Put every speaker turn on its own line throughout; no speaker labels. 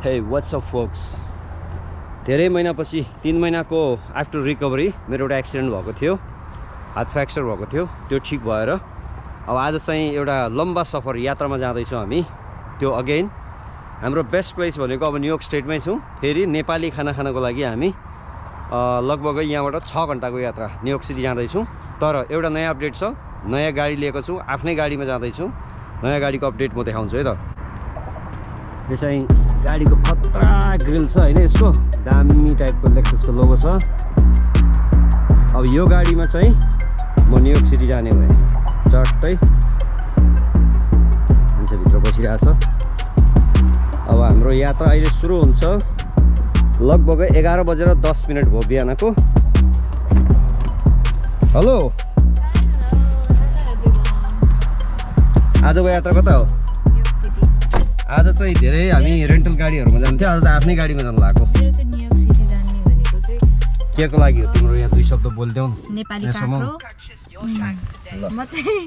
Hey, what's up folks? धेरै महिनापछि 3 महिनाको आफ्टर रिकभरी मेरो एउटा एक्सिडेन्ट भएको थियो, हात फ्र्याक्चर भएको थियो। त्यो ठीक भएर अब आज चाहिँ एउटा लम्बा सफर यात्रामा जाँदैछौँ हामी। त्यो अगेन हाम्रो बेस्ट प्लेस भनेको अब न्युयोर्क स्टेटमै छौँ। फेरि नेपाली खाना खानको लागि हामी लगभग यहाँबाट 6 घण्टाको यात्रा न्युयोर्क सिटी जाँदैछौँ। तर एउटा नयाँ अपडेट छ, नयाँ गाडी लिएको छु, आफ्नै गाडीमा जाँदैछौँ। नयाँ गाडीको अपडेट म देखाउँछु है त। यो चाहिँ गाडीको खतरा ग्रिल छ हैन, यसको दामी टाइपको लेक्ससको लोगो छ। अब यो गाडीमा चाहिँ म न्युयोर्क सिटी जाने भएँ। चट्टै मान्छे भित्र बसिरहेछ। अब हाम्रो यात्रा अहिले सुरु हुन्छ। लगभग 11 बजेर 10 मिनट भयो बिहानको। हेलो, आजको यात्रा कता हो? आज चाहिँ धेरै हामी रेन्टल गाडीहरूमा जान्थ्यो, आज त आफ्नै गाडीमा जानु लागेको। के को लागि हो तिम्रो? यहाँ 2 शब्द बोल्दैौ न
नेपाली काँक्रो। म चाहिँ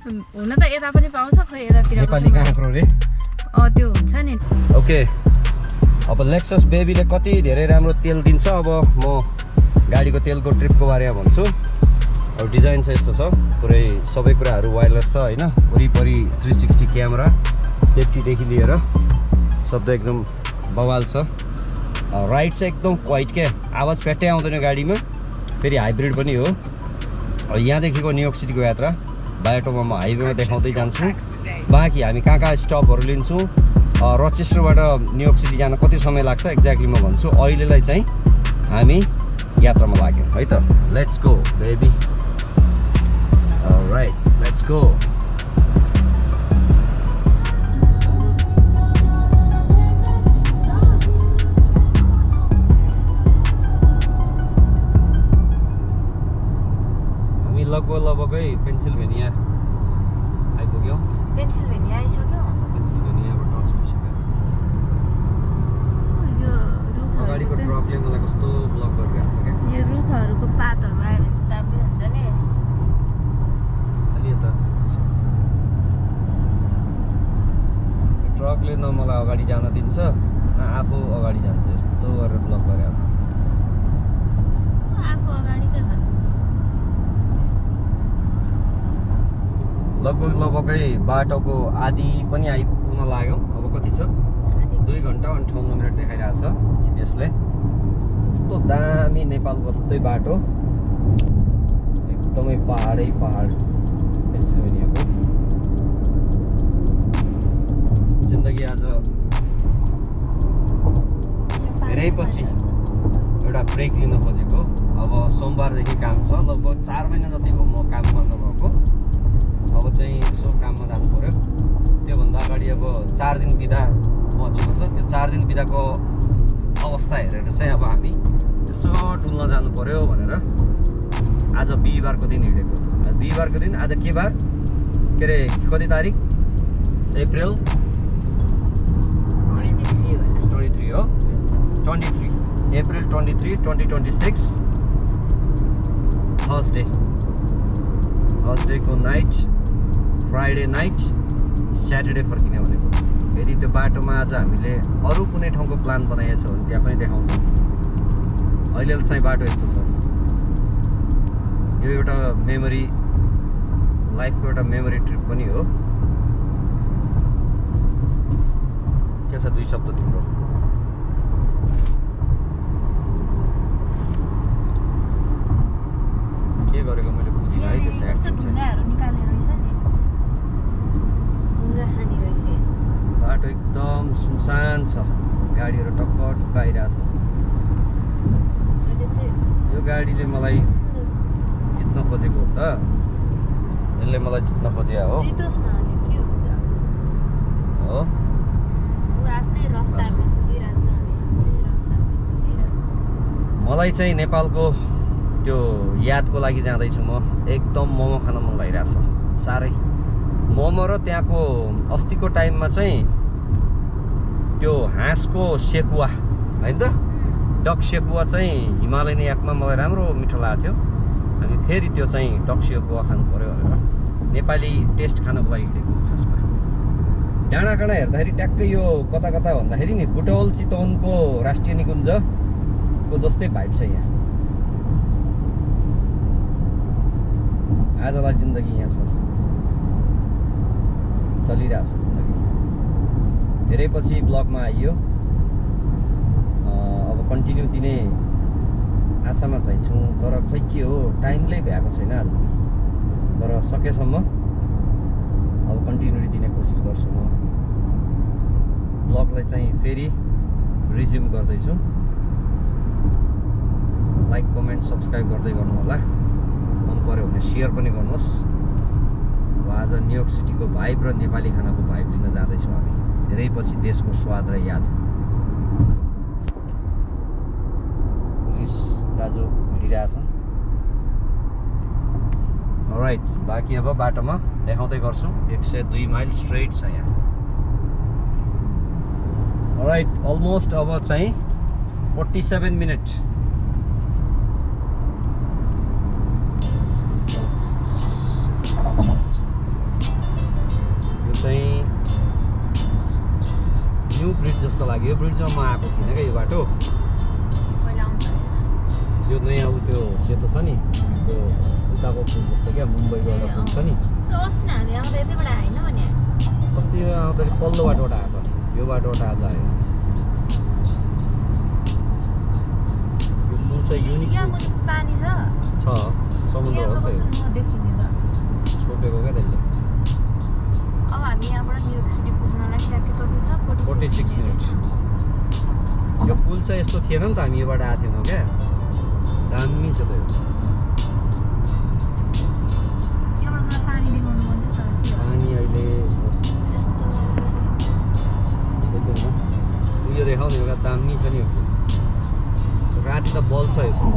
हुन त यता पनि पाउँछ, खै यतातिर
नेपाली काँक्रो रे।
त्यो हुन्छ नि।
ओके, अब लेक्सस बेबीले कति धेरै राम्रो तेल दिन्छ। अब म गाडीको तेलको ट्रिपको बारेमा भन्छु। अब डिजाइन चाहिँ यस्तो छ, पुरै सबै कुराहरू वायरलेस छ हैन। वरिपरि 360 क्यामेरा, सेफ्टीदेखि लिएर शब्द एकदम बवाल छ। राइड चाहिँ एकदम क्वाइट क्या, आवाज फ्याट्टै आउँदैन गाडीमा। फेरि हाइब्रिड पनि हो। अब यहाँदेखिको न्युयोर्क सिटीको यात्रा बाटोमा म हाइवेमा देखाउँदै जान्छु। बाँकी हामी कहाँ कहाँ स्टपहरू लिन्छौँ, रचेस्टरबाट न्युयोर्क सिटी जान कति समय लाग्छ एक्ज्याक्टली म भन्छु। अहिलेलाई चाहिँ हामी यात्रामा लाग्यौँ है त। Let's go baby. Alright, let's go. लगभगै पेन्सिल्भेनिया आइपुग्यौँ।
पेन्सिल्भेनिया आइसक्यो।
पेन्सिल्भेनियाबाट टच भइसक्यो। अगाडिको ट्रकले मलाई कस्तो ब्लक गरिरहेको छ क्या।
यो रुखहरूको पातहरू आयो भने चाहिँ दामी हुन्छ नि।
अलि यता ट्रकले न मलाई अगाडि जान दिन्छ न आफू अगाडि जान्छ। यस्तो गरेर ब्लक गरिरहेको छ।
आफू अगाडि त
लगभगै बाटोको आधी पनि आइपुग्न लाग्यौँ। अब कति छ? 2 घण्टा 58 मिनट देखाइरहेको छ जिपिएसले। यस्तो दामी नेपालको जस्तै बाटो, एकदमै पहाडै पहाड पेन्सिल्भेनियाको। जिन्दगी आज धेरै पछि एउटा ब्रेक लिन खोजेको। अब सोमबारदेखि काम छ। लगभग 4 महिना जति हो म काममा नगएको। अब चाहिँ यसो काममा जानु पऱ्यो। त्योभन्दा अगाडि अब 4 दिन बिदा बचेको छ। त्यो 4 दिन बिदाको अवस्था हेरेर चाहिँ अब हामी यसो डुल्न जानु पऱ्यो भनेर आज बिहिबारको दिन हिँडेको। बिहिबारको दिन आज के बार? के अरे कति तारिक? अप्रिल 23 हो। 23 अप्रिल 23 2026 थर्सडेको नाइट, फ्राइडे नाइट, स्याटरडे फर्किने भनेको। फेरि त्यो बाटोमा आज हामीले अरू कुनै ठाउँको प्लान बनाएको छ भने त्यहाँ पनि देखाउँछौँ। अहिले चाहिँ बाटो यस्तो छ। यो एउटा मेमोरी, लाइफको एउटा मेमोरी ट्रिप पनि हो। के छ 2 शब्द तिम्रो? के गरेको मैले बुझिनँ है। त्यो चाहिँ एक्टिङ चाहिँ बाटो एकदम सुनसान छ, गाडीहरू टक्क टक्क आइरहेछ। यो गाडीले मलाई जित्न खोजेको हो त, यसले मलाई जित्न खोजेको हो। मलाई चाहिँ नेपालको त्यो यादको लागि जाँदैछु म। एकदम मोमो खान मन लागिरहेछ साह्रै। मोमो र त्यहाँको अस्तिको टाइममा चाहिँ त्यो हाँसको सेकुवा होइन त, डक सेकुवा चाहिँ हिमालयन याकमा मलाई राम्रो मिठो लागेको थियो। हामी फेरि त्यो चाहिँ डक सेकुवा खानु पऱ्यो भनेर नेपाली टेस्ट खानको लागि हिँडेको। खासमा डाँडाकाँडा हेर्दाखेरि ट्याक्कै यो कता कता भन्दाखेरि नि बुटवल चितवनको राष्ट्रिय निकुञ्जको जस्तै भाइब छ यहाँ। आजलाई जिन्दगी यहाँ छ, चलिरहेछ जिन्दगी। धेरै पछि ब्लगमा आइयो, अब कन्टिन्यू दिने आशामा चाहिँ छु, तर खै के हो टाइमले भ्याएको छैन आजभोलि। तर सकेसम्म अब कन्टिन्युटी दिने कोसिस गर्छु म। ब्लगलाई चाहिँ फेरि रिज्युम गर्दैछु। लाइक कमेन्ट सब्सक्राइब गर्दै गर्नु होला, मन पर्यो भने सेयर पनि गर्नुहोस्। अब आज न्युयोर्क सिटीको भाइब र नेपाली खानाको भाइब लिन जाँदैछौँ हामी, धेरै पछि देशको स्वाद र याद। पुलिस दाजु हिँडिरहेछन्। राइट, बाँकी अब बाटोमा देखाउँदै गर्छु। 102 माइल स्ट्रेट छ यहाँ। राइट, अलमोस्ट अब चाहिँ 47 मिनट। यो चाहिँ न्यू ब्रिज जस्तो लाग्यो। यो ब्रिजमा म आएको थिइनँ क्या, यो बाटो। यो नयाँ त्यो सेतो छ नि, त्यो उताको पुल जस्तो क्या, मुम्बईको एउटा पुल छ नि। अस्ति आउँदाखेरि पल्लो बाटोबाट आएको, यो बाटोबाट आज आयो। यो पुल चाहिँ युनिक छ, समुद्र हो त्यो छोपेको क्या त्यसले। 46 मिनट। यो पुल चाहिँ यस्तो थिएन नि त, हामी योबाट आएको थिएनौँ क्या। दामी छ त्यो। पानी अहिले उयो देखाउने एउटा दामी छ नि यो पुल। राति त बल्छ यो पुल।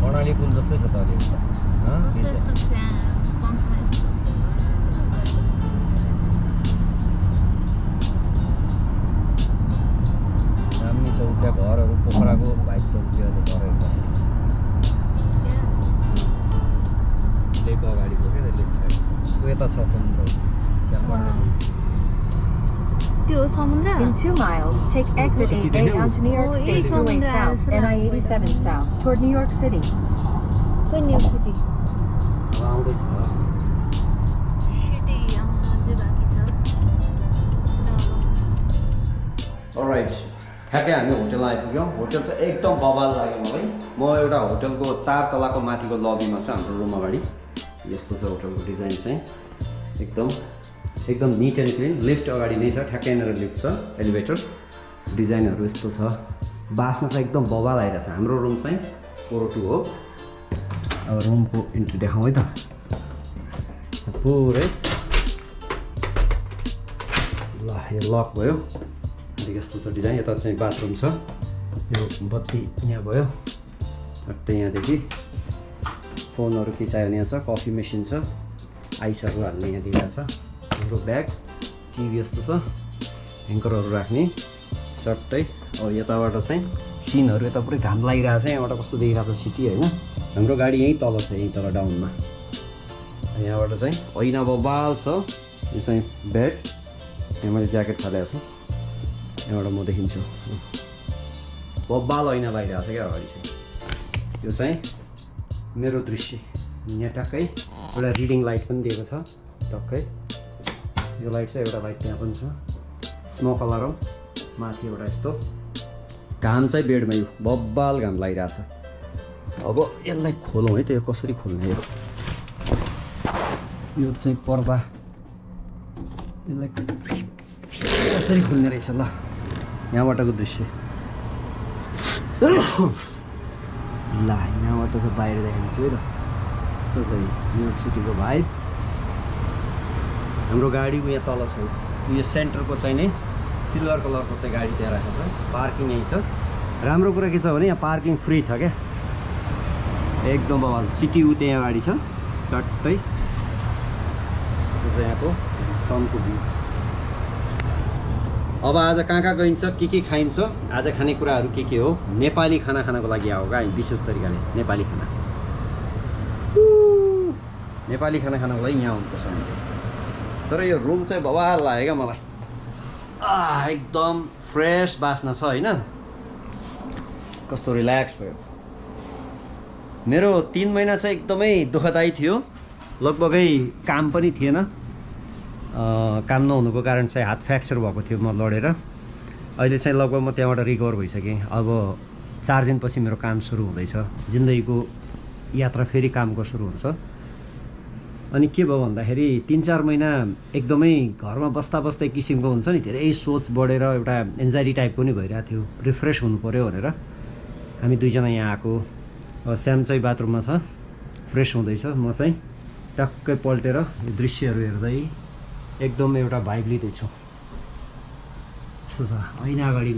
कर्णाली पुल जस्तै छ त अहिले। दामी छ उता घरहरू, पोखराको भाइब छ उता घरहरू। लेक अगाडिको क्या, लेक साइड यता छ समुद्र।
त्यो समुद्र।
In 2 miles, take exit 8A onto New York State Highway South and I-87 South toward New York City.
कोही न्युयोर्क सिटी
आउँदैछ। अलराइट, ठ्याक्कै हामी होटल आइपुग्यौँ। होटल चाहिँ एकदम बवाल लाग्यो मलाई। म एउटा होटलको 4 तलाको माथिको लबीमा छ हाम्रो रुम अगाडि। यस्तो छ होटलको डिजाइन चाहिँ, एकदम निट एन्ड क्लिन। लिफ्ट अगाडि नै छ, ठ्याक्कै यहाँनिर लिफ्ट छ, एलिभेटर। डिजाइनहरू यस्तो छ, बास्ना चाहिँ एकदम बवाल आइरहेछ। हाम्रो रुम चाहिँ 402 हो। अब रुमको इन्ट्री देखाउँ है त। पुरै ल, यो लक भयो। यस्तो छ डिजाइन। यता चाहिँ बाथरुम छ। यो बत्ती यहाँ भयो, झट्टै यहाँदेखि फोनहरू खिचायो भने यहाँ छ। कफी मेसिन छ, आइसहरू हाल्ने यहाँ दिइरहेको छ। हाम्रो ब्याग, टिभी यस्तो छ, ह्याङ्करहरू राख्ने चट्टै। अब यताबाट चाहिँ सिनहरू, यता पुरै घाम लागिरहेको छ। यहाँबाट कस्तो देखिरहेको छ सिटी होइन। हाम्रो गाडी यहीँ तल छ, यहीँ तल डाउनमा। यहाँबाट चाहिँ ऐना बबाल छ। यो चाहिँ बेड, यहाँ मैले ज्याकेट फालेको छु। यहाँबाट म देखिन्छु बब्बाल ऐना लागिरहेको छ क्या अगाडि चाहिँ। यो चाहिँ मेरो दृश्य। यहाँ टक्कै एउटा रिडिङ लाइट पनि दिएको छ टक्कै। यो लाइट चाहिँ एउटा लाइट त्यहाँ पनि छ, स्मोक अलार्म माथि एउटा यस्तो। घाम चाहिँ बेडमा यो बब्बाल घाम लागिरहेछ। अब यसलाई खोलौँ है त, यो कसरी खोल्ने हो। यो चाहिँ पर्दा, यसलाई कसरी खोल्ने रहेछ ल। यहाँबाटको दृश्य ल, यहाँबाट चाहिँ बाहिर देखाउँछु है त। यस्तो छ न्युयोर्क सिटीको भाइब। हाम्रो गाडी यहाँ तल छ। यो सेन्टरको चाहिँ नै सिल्भर कलरको चाहिँ गाडी त्यहाँ राखेको छ। पार्किङ यहीँ छ। राम्रो कुरा के छ भने यहाँ पार्किङ फ्री छ क्या, एकदम बवाल। सिटी उ त्यहाँ गाडी छ चट्टै। यस्तो छ यहाँको सनको भ्यू। अब आज कहाँ गइन्छ के खाइन्छ आज खानेकुराहरू के हो नेपाली खाना खानको लागि आएको हामी विशेष तरिकाले नेपाली खाना खानको लागि यहाँ हुनुपर्छ तर यो रुम चाहिँ बवाल लाग्यो क्या मलाई एकदम फ्रेस बास्ना छ होइन कस्तो रिल्याक्स भयो मेरो 3 महिना चाहिँ एकदमै दुःखदायी थियो लगभगै काम पनि थिएन काम नहुनुको कारण चाहिँ हात फ्र्याक्चर भएको थियो म लडेर अहिले चाहिँ लगभग म त्यहाँबाट रिकभर भइसकेँ अब 4 दिनपछि मेरो काम सुरु हुँदैछ जिन्दगीको यात्रा फेरि कामको सुरु हुन्छ अनि के भयो भन्दाखेरि 3-4 महिना एकदमै घरमा बस्दा किसिमको हुन्छ नि धेरै सोच बढेर एउटा एन्जाइटी टाइपको नि भइरहेको थियो रिफ्रेस हुनु पर्यो भनेर हामी दुईजना यहाँ आएको स्याम चाहिँ बाथरुममा छ फ्रेस हुँदैछ म चाहिँ टक्कै पल्टेर यो दृश्यहरू हेर्दै एकदम एउटा भाइब लिँदैछु यस्तो छ ऐना अगाडि म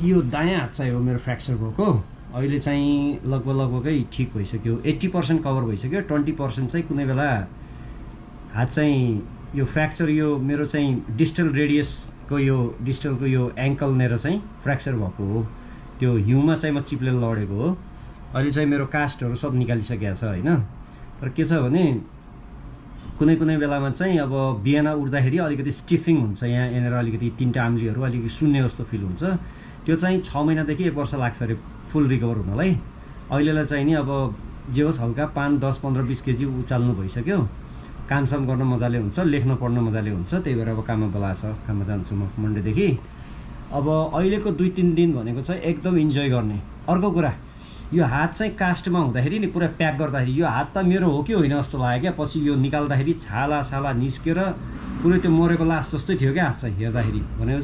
यो दायाँ हात चाहिँ हो मेरो फ्र्याक्चर भएको अहिले चाहिँ लगभगै ठिक भइसक्यो 80% कभर भइसक्यो 20% चाहिँ कुनै बेला हात चाहिँ यो फ्र्याक्चर यो मेरो चाहिँ डिस्टलको यो एङ्कलनेर चाहिँ फ्र्याक्चर भएको हो त्यो हिउँमा चाहिँ म चिप्लेर लडेको हो अहिले चाहिँ मेरो कास्टहरू सब निकालिसकेको छ होइन तर के छ भने कुनै बेलामा चाहिँ अब बिहान उठ्दाखेरि अलिकति स्टिफिङ हुन्छ यहाँनिर अलिकति 3टा आम्लीहरू अलिकति सुन्ने जस्तो फिल हुन्छ त्यो चाहिँ 6 महिनादेखि 1 वर्ष लाग्छ अरे फुल रिकभर हुनलाई अहिलेलाई चाहिँ नि अब जे होस् हल्का 5, 10, 15, 20 केजी उचाल्नु भइसक्यो कामसाम गर्न मजाले हुन्छ लेख्न पढ्न मजाले हुन्छ त्यही भएर अब काममा बोलाएको छ काममा जान्छु म मन्डेदेखि अब अहिलेको 2-3 दिन भनेको चाहिँ एकदम इन्जोय गर्ने अर्को कुरा यो हात चाहिँ कास्टमा हुँदाखेरि नि पुरा प्याक गर्दाखेरि यो हात त मेरो हो कि होइन जस्तो लाग्यो क्या पछि यो निकाल्दाखेरि छाला निस्केर पुरै त्यो मरेको लास जस्तै थियो क्या हात चाहिँ हेर्दाखेरि भनेको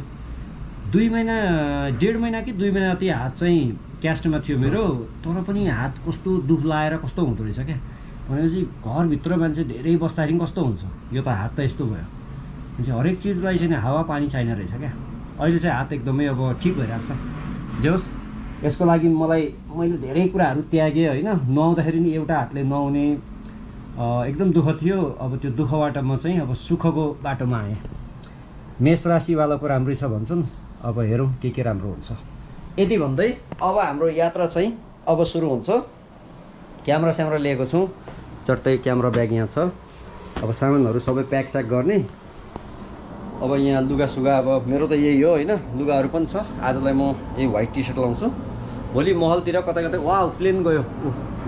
1.5 महिना कि 2 महिना त्यो हात चाहिँ क्यास्टमा थियो मेरो तर पनि हात कस्तो दुख लाएर कस्तो हुँदो रहेछ क्या भनेपछि घरभित्र मान्छे धेरै बस्दाखेरि कस्तो हुन्छ यो त हात त यस्तो भयो मान्छे हरेक चिजलाई चाहिँ हावा पानी चाहिने रहेछ क्या अहिले चाहिँ हात एकदमै अब ठिक भइरहेको छ जे होस् यसको लागि मैले धेरै कुराहरू त्यागेँ होइन नुहाउँदाखेरि नि एउटा हातले नुहाउने एकदम दुःख थियो अब त्यो दुःखबाट म चाहिँ अब सुखको बाटोमा आएँ मेष राशिवालाको राम्रै छ भन्छन् अब हेरौँ के राम्रो हुन्छ यति भन्दै अब हाम्रो यात्रा चाहिँ अब सुरु हुन्छ क्यामेरा लिएको छौँ चट्टै क्यामेरा ब्याग यहाँ छ अब सामानहरू सबै प्याक गर्ने अब यहाँ लुगासुगा अब मेरो त यही हो होइन लुगाहरू पनि छ आजलाई म यही व्हाइट टी सर्ट लाउँछु भोलि महलतिर कता वाउ प्लेन गयो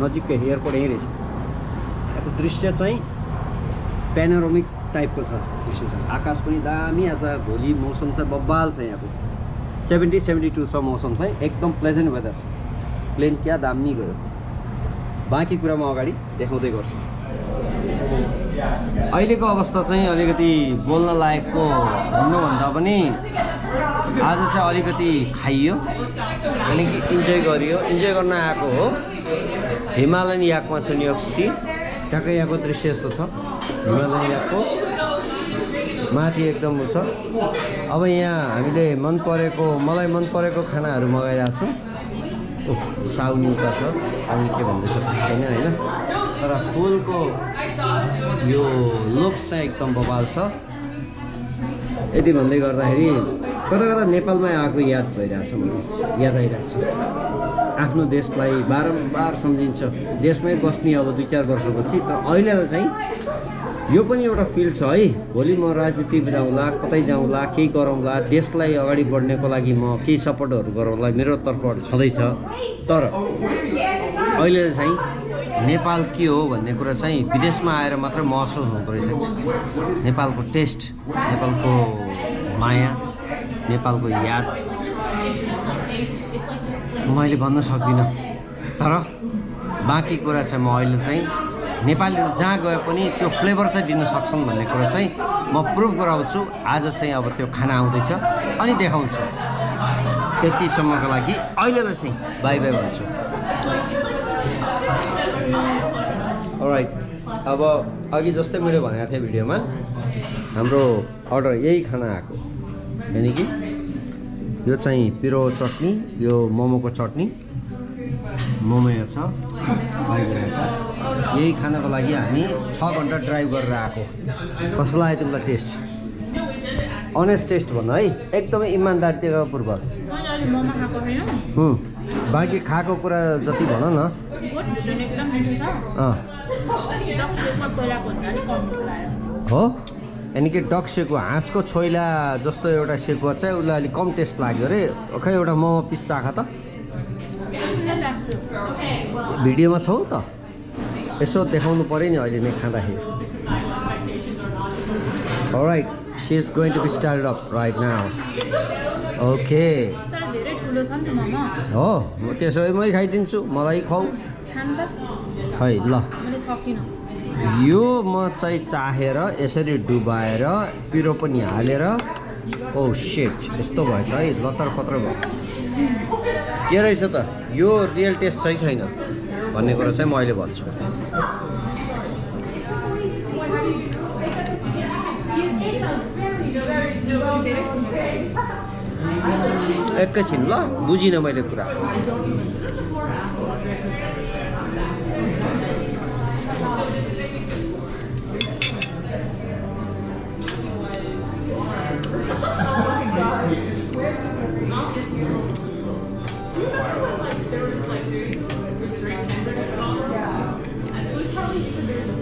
नजिकै एयरपोर्ट यहीँ रहेछ यहाँको दृश्य चाहिँ प्यानोरामिक टाइपको छ दृश्य छ आकाश पनि दामी आज भोलि मौसम चाहिँ बब्बाल छ यहाँको 70-72 छ मौसम चाहिँ एकदम प्लेजेन्ट वेदर छ प्लेन क्या दामी गयो बाँकी कुरा म अगाडि देखाउँदै गर्छु अहिलेको अवस्था चाहिँ अलिकति बोल्न लायकको भन्नुभन्दा पनि आज चाहिँ अलिकति खाइयो अनि इन्जोय गरियो इन्जोय गर्न आएको हो हिमालयन याकमा छ न्युयोर्क सिटी ट्याक्कै यहाँको दृश्य यस्तो छ हिमालयन याकको माथि एकदम छ अब यहाँ हामीले मलाई मन परेको खानाहरू मगाइरहेको छु साउनी उता छ अनि के भन्दैछ छैन होइन तर फुलको यो लुक्स चाहिँ एकदम बवाल छ यति भन्दै गर्दाखेरि कता नेपालमै आएको याद भइरहेछ याद आइरहेछ आफ्नो देशलाई बारम्बार सम्झिन्छ देशमै बस्ने अब 2-4 वर्षपछि तर अहिले चाहिँ यो पनि एउटा फिल छ है भोलि म राजनीति जाउँला कतै जाउँला केही गरौँला देशलाई अगाडि बढ्नेको लागि म केही सपोर्टहरू गरौँला मेरो तर्फबाट छँदैछ तर अहिले चाहिँ नेपाल के हो भन्ने कुरा चाहिँ विदेशमा आएर मात्र महसुस हुँदो रहेछ नेपालको टेस्ट नेपालको माया नेपालको याद मैले भन्न सक्दिनँ तर बाँकी कुरा चाहिँ म अहिले चाहिँ नेपालीहरू जहाँ गए पनि त्यो फ्लेभर चाहिँ दिन सक्छन् भन्ने कुरा चाहिँ म प्रुभ गराउँछु आज चाहिँ अब त्यो खाना आउँदैछ अनि देखाउँछु त्यतिसम्मको लागि अहिलेलाई चाहिँ बाई भन्छु अलराइट अब अघि जस्तै मैले भनेको थिएँ भिडियोमा हाम्रो अर्डर यही खाना आएको यानि कि यो चाहिँ पिरो चटनी यो मोमोको चटनी मोमो यहाँ छ बाइगन छ यही खानको लागि हामी 6 घन्टा ड्राइभ गरेर आएको कस्तो लाग्यो तिमीलाई टेस्ट अनेस्ट टेस्ट भन्नु है एकदमै इमान्दारीपूर्वक बाँकी खाएको कुरा जति भन न हो यानि कि डक सेको हाँसको छोइला जस्तो एउटा सेको चाहिँ उसलाई अलिक कम टेस्ट लाग्यो अरे खै एउटा मोमो पिस राख त भिडियोमा छौ त यसो देखाउनु पर्यो नि अहिले नै खाँदाखेरि Alright, she's going to be started up right now. Okay.
तर धेरै ठुलो छ नि त मोमो
हो म त्यसो भए मै खाइदिन्छु मलाई खुवाउ
खान त
खै ल
मैले सकिनँ
यो म चाहिँ चाहेर यसरी डुबाएर पिरो पनि हालेर ओ शिट यस्तो भएछ है लतर पत्र भयो के रहेछ त यो रियल टेस्ट चाहिँ छैन भन्ने कुरा चाहिँ म अहिले भन्छु एकैछिन ल बुझिनँ मैले कुरा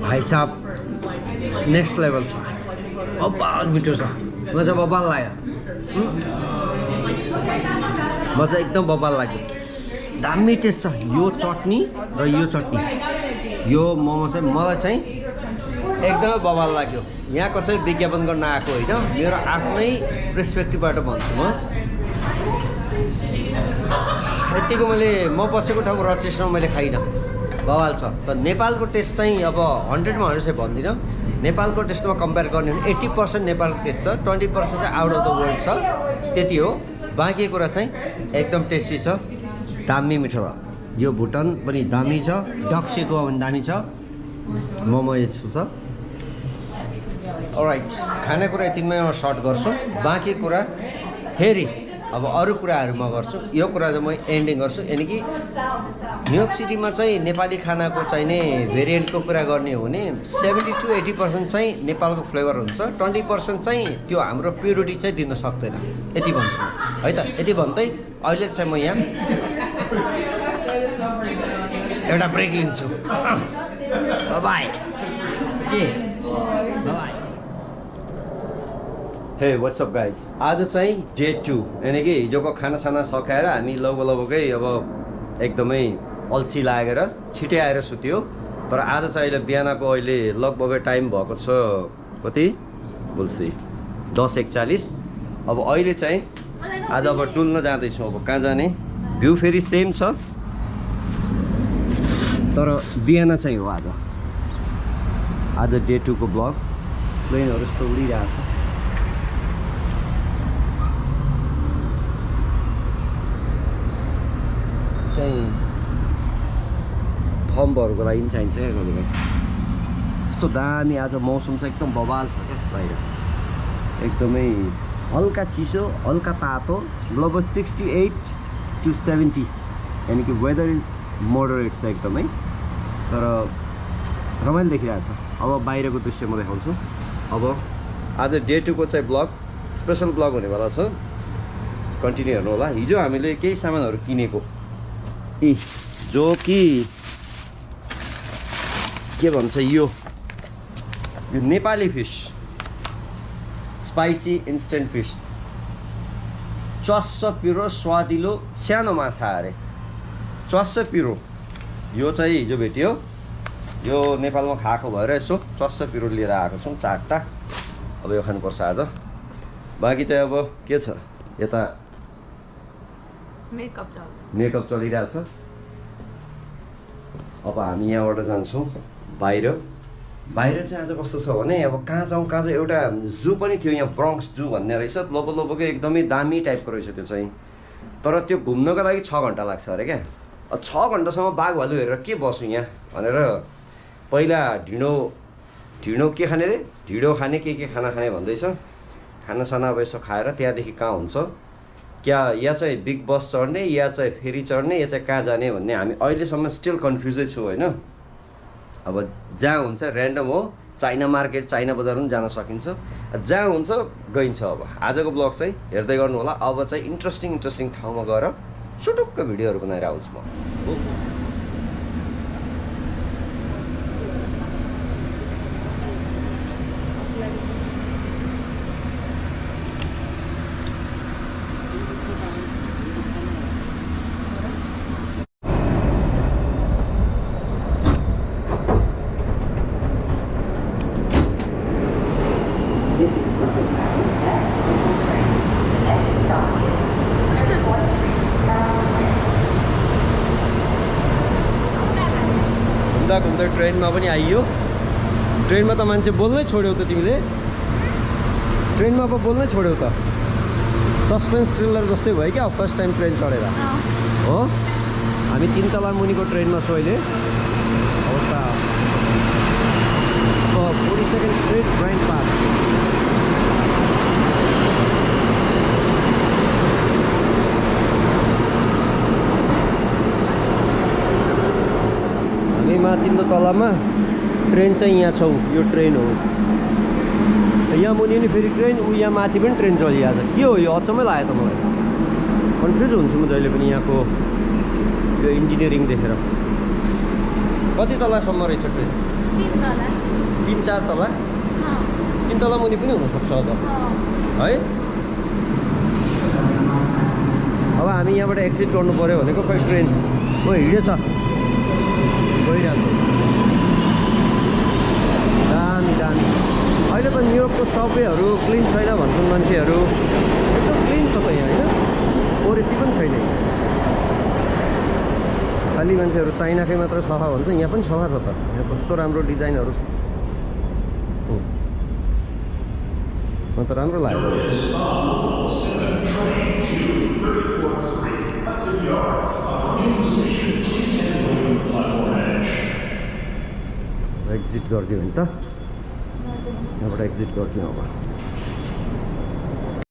भाइ साहब नेक्स्ट लेभल छ बबाल मिठो छ म चाहिँ बबाल लाग्यो म चाहिँ एकदम बबाल लाग्यो दामी टेस्ट छ यो चटनी र यो चटनी यो मोमो चाहिँ मलाई चाहिँ एकदमै बबाल लाग्यो यहाँ कसै विज्ञापन गर्न आएको होइन मेरो आफ्नै पर्सपेक्टिभबाट भन्छु म यतिको म बसेको ठाउँको रचेसमा मैले खाइनँ बवाल छ त नेपालको टेस्ट चाहिँ अब 100मा 100 चाहिँ भन्दिनँ नेपालको टेस्टमा कम्पेयर गर्ने भने 80% नेपालको टेस्ट छ 20% चाहिँ आउट अफ द वर्ल्ड छ त्यति हो बाँकी कुरा चाहिँ एकदम टेस्टी छ दामी मिठो छ यो भुटन पनि दामी छ डक्सेको पनि दामी छ मोमो छु त अलराइट खानेकुरा यतिमै म सर्ट गर्छु बाँकी कुरा फेरि अब अरू कुराहरू म गर्छु यो कुरा चाहिँ म एन्डिङ गर्छु यानि कि न्युयोर्क सिटीमा चाहिँ नेपाली खानाको चाहिने भेरिएन्टको कुरा गर्ने हो भने 70 to 80% चाहिँ नेपालको फ्लेभर हुन्छ 20% चाहिँ त्यो हाम्रो प्युरिटी चाहिँ दिन सक्दैन यति भन्छु है त यति भन्दै अहिले चाहिँ म यहाँ एउटा ब्रेक लिन्छु बाई के by hey what's up guys आज चाहिँ डे 2 यानि कि हिजोको खानासाना सकाएर हामी लगभगै अब एकदमै अल्छी लागेर छिटै आएर सुत्यो तर आज चाहिँ अहिले बिहानको अहिले लगभग टाइम भएको छ कति बोल्सी 10:41 अब अहिले चाहिँ आज अब डुल्न जाँदैछु अब कहाँ जाने भ्यू फेरि सेम छ तर बिहान चाहिँ हो आज डे 2 को ब्लग प्लेनहरू यस्तो उडिरहेको छ चाहिँ थम्बहरूको लागि चाहिन्छ क्या कतिलाई यस्तो दामी आज मौसम चाहिँ एकदम बवाल छ क्या बाहिर एकदमै हल्का चिसो हल्का तातो लगभग 68 to 70 यानि कि वेदर मोडरेट छ एकदमै तर रमाइलो देखिरहेको छ अब बाहिरको दृश्य म देखाउँछु अब आज डे 2 को चाहिँ ब्लग स्पेसल ब्लग हुनेवाला छ कन्टिन्यू हेर्नु होला हिजो हामीले केही सामानहरू किनेको जो कि के भन्छ यो Nepali fish spicy instant fish चस्स पिरो स्वादिलो सानो माछा अरे चस्स पिरो यो चाहिँ हिजो भेट्यो यो नेपालमा खाएको भएर यसो चस्स पिरो लिएर आएको छौँ 4टा अब यो खानुपर्छ आज बाँकी चाहिँ अब के छ यता मेकअप चलिरहेछ अब हामी यहाँबाट जान्छौँ बाहिर चाहिँ आज कस्तो छ भने अब कहाँ जाउँ एउटा जू पनि थियो यहाँ ब्रोङ्क्स जू भन्ने रहेछ लगभग एकदमै दामी टाइपको रहेछ त्यो चाहिँ तर त्यो घुम्नको लागि 6 घन्टा लाग्छ अरे क्या 6 घन्टासम्म बाघ भालु हेरेर के बस्नु यहाँ भनेर पहिला ढिँडो के खाने रे ढिँडो खाने के खाना खाने भन्दैछ खानासाना अब यसो खाएर त्यहाँदेखि कहाँ हुन्छ क्या या चाहिँ बिग बस चढ्ने या चाहिँ फेरि चढ्ने या चाहिँ कहाँ जाने भन्ने हामी अहिलेसम्म स्टिल कन्फ्युजै छु होइन अब जहाँ हुन्छ ऱ्यान्डम हो, चाइना मार्केट चाइना बजार पनि जान सकिन्छ, जहाँ हुन्छ गइन्छ। अब आजको ब्लग चाहिँ हेर्दै गर्नु होला। अब चाहिँ इन्ट्रेस्टिङ ठाउँमा गएर सुटुक्क भिडियोहरू बनाएर आउँछु म। घुम्दा ट्रेनमा पनि आइयो। ट्रेनमा त मान्छे बोल्नै छोड्यौ त तिमीले, ट्रेनमा पो बोल्नै छोड्यौ त। सस्पेन्स थ्रिलर जस्तै भयो क्या फर्स्ट टाइम ट्रेन चढेर हो। हामी 3 तला मुनिको ट्रेनमा छु अहिले। अवस्था 42nd स्ट्रिट ब्रान्ड पार्क। माथिल्लो तलामा ट्रेन चाहिँ यहाँ छौ, यो ट्रेन हो। यहाँ मुनि नि फेरि ट्रेन, यहाँ माथि पनि ट्रेन चलिरहेछ। के हो यो, अचम्मै लाग्यो त मलाई। कन्फ्युज हुन्छु म जहिले पनि यहाँको यो इन्जिनियरिङ देखेर। कति तलासम्म रहेछ ट्रेन? 3-4 तला। 3 तला मुनि पनि हुनसक्छ त है। अब हामी यहाँबाट एक्जिट गर्नु पऱ्यो भनेको खै ट्रेन ओ हिँडेछ गइरहेको। दामी अहिले त न्युयोर्कको सबवेहरू क्लिन छैन भन्छन् मान्छेहरू। एकदम क्लिन छ त यहाँ होइन, पोरेटी पनि छैन। खालि मान्छेहरू चाइनाकै मात्र सफा भन्छ, यहाँ पनि सफा छ त। यहाँ कस्तो राम्रो डिजाइनहरू छ, म त राम्रो लाग्यो। एक्जिट गरिदियो भने त, यहाँबाट एक्जिट गरिदियो अब।